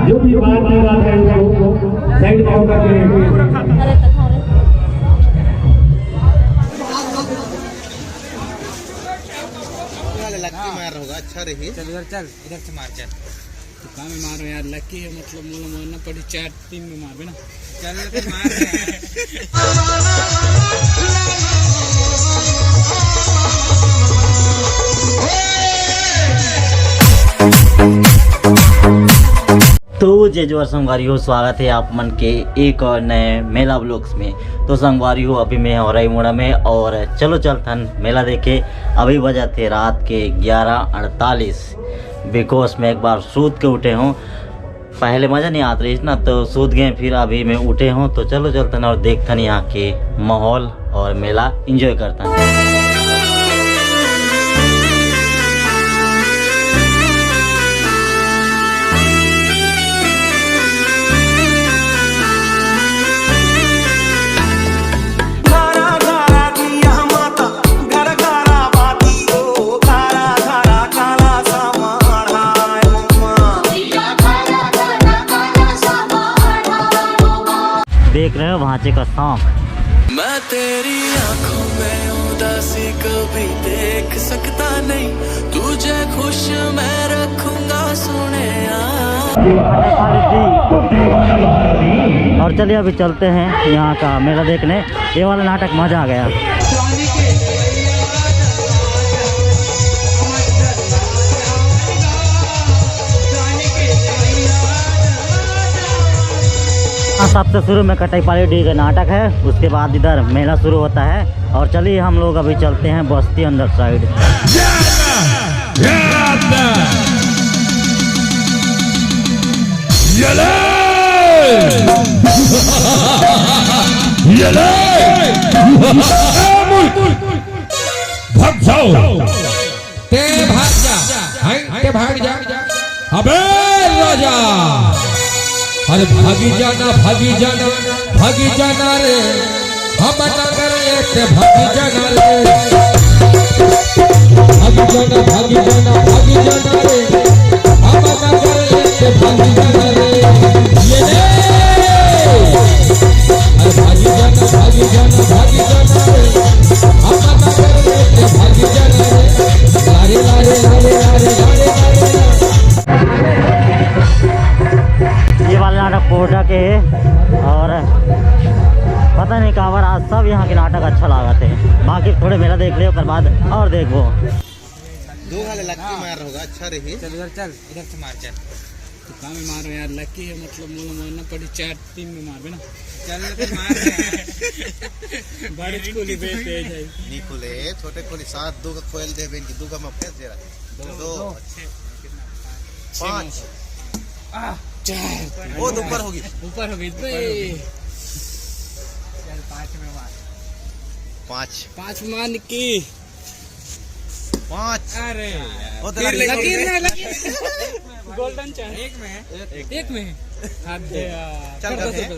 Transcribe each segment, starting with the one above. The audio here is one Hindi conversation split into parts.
जो भी बात कर रहा है उसको साइड में होकर के लक्की मार होगा अच्छा रही। चल इधर चल, इधर से मार चल। तो काम में मारो यार, लक्की है मतलब मुझे मारना पड़ी 4-3 में मार ना। चल तो मार तो जय जोहर संगवारी हो, स्वागत है आप मन के एक और नए मेला ब्लॉग्स में। तो संगवारी हो, अभी मैं हो रही मुड़ा में और चलो चलथन मेला देखे। अभी बजा थे रात के 11:48 बिकॉज मैं एक बार सूत के उठे हूँ। पहले मज़ा नहीं आता रही ना, तो सूत गए, फिर अभी मैं उठे हूँ। तो चलो चलथन और देखथन यहाँ के माहौल और मेला इंजॉय करथन। देख रहे हो भांचे का सांप। मैं तेरी आंखों में उदासी कभी देख सकता नहीं, तुझे खुश मैं रखूंगा सुने। और चलिए अभी चलते हैं यहाँ का मेला देखने। ये वाला नाटक मजा आ गया। सबसे शुरू में कटाई पाली डी का नाटक है, उसके बाद इधर मेला शुरू होता है। और चलिए हम लोग अभी चलते हैं बस्ती अंदर साइड। भाग जाओ, भाग जा। अबे राजा, अरे भागी जाना रे, हम नगर से भागी जाना रे, भागी जाना रे, हम नगर से भागी जाना रे। ये ले, अरे भागी जाना रे, हम नगर से भागी जाना रे। लारे ये वाला नाटक कोटा के है और पता नहीं कहाँ पर आज सब यहाँ के नाटक अच्छा लगा थे। बाकी थोड़े मेला देख ले, उसके बाद और देखो। दो वाले लक्की मार होगा अच्छा रही। चल इधर चल, इधर से मार चल। तो काम में मारो यार, लक्की है मतलब मुझे मारना पड़ी 4-3 में मार ना। चल तो मार बड़ी खुली तेज है। नहीं खुले छोटे खुली 7 दो का खोल दे बेन की, दो का मैं फेंस दे रहा। 2 5 4 वो ऊपर होगी ऊपर हो गई। चल 5 में मार। 5 मान की 5। अरे वो तो लकीर गोल्डन चाहे एक में हाथ दे चल करते हैं।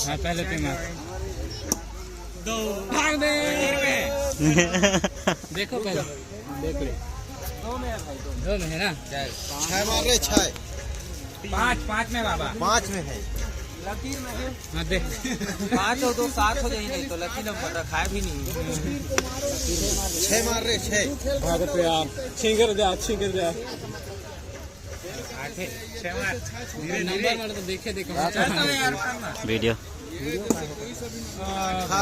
हाँ पहले पे मार। 2 भाग दे। देखो पहले, देख ले 2 में है ना। चल 6 मार रहे 6 5 में बाबा। 5 में है। लकीर में है। हाँ देख 5 और 2 7 हो जाएंगे, तो लकीर नंबर रखा भी नहीं। 6 मार रहे 6। भागते आप, छींगर जा 6 मार। नंबर मार तो देखे चलता है यार मारना। वीडियो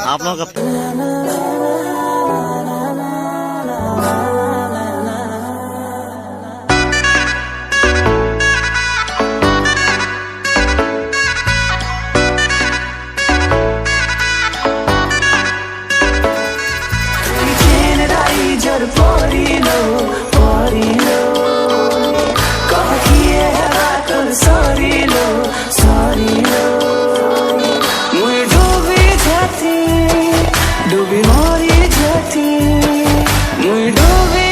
आप लोग डूबी मोरी जाती, मुई डूबी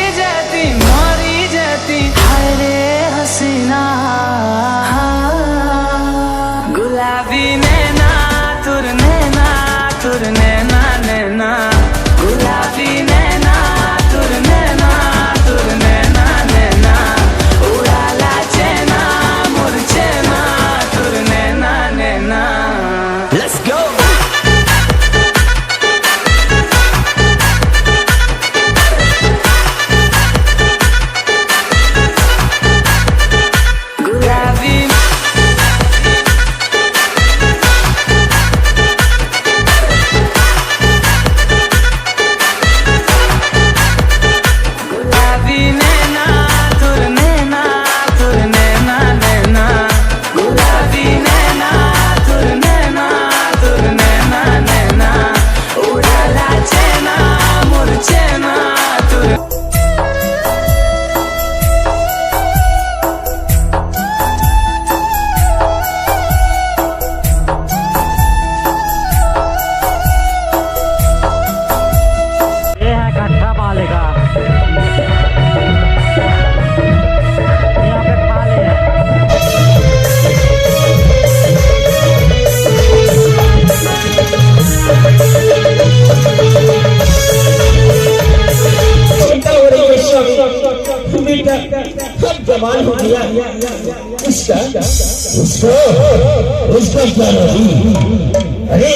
कमाल हो गया। उसका क्या नहीं, अरे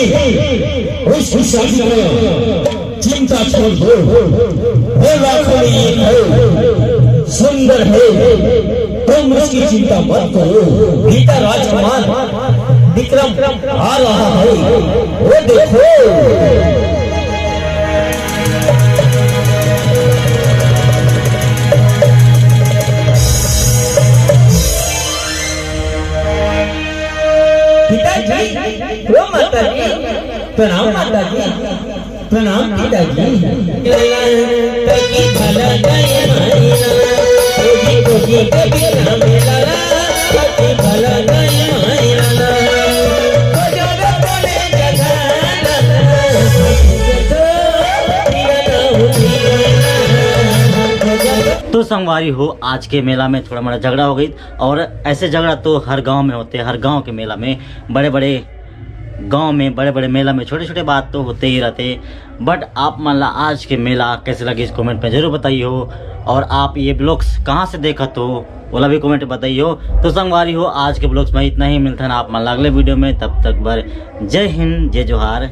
उस शादी में चिंता छोड़ दो, वो लाखों में एक है, सुंदर है, तुम उसकी चिंता मत करो। गीता राजकुमार विक्रम आ रहा है, वो देखो। पिताजी, वो माता जी, प्रणाम माता जी, प्रणाम पिताजी। तो संगवारी हो, आज के मेला में थोड़ा मोड़ा झगड़ा हो गई, और ऐसे झगड़ा तो हर गांव में होते हैं। हर गांव के मेला में, बड़े बड़े गांव में, बड़े बड़े मेला में छोटे छोटे बात तो होते ही रहते। बट आप मान ला आज के मेला कैसे लगे इस कमेंट में जरूर बताइए हो, और आप ये ब्लॉग्स कहाँ से देखा तो बोला भी कमेंट बताइए हो। तो संगवारी हो, आज के ब्लॉग्स में इतना ही, मिलता है ना आप मान ला अगले वीडियो में। तब तक बर जय हिंद, जय जोहार,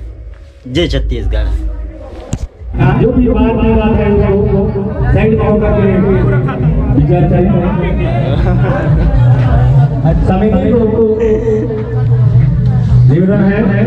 जय छत्तीसगढ़। जो भी बात कर रहा है वो साइड में होकर के विचार चाहिए। समिति को विवरण है।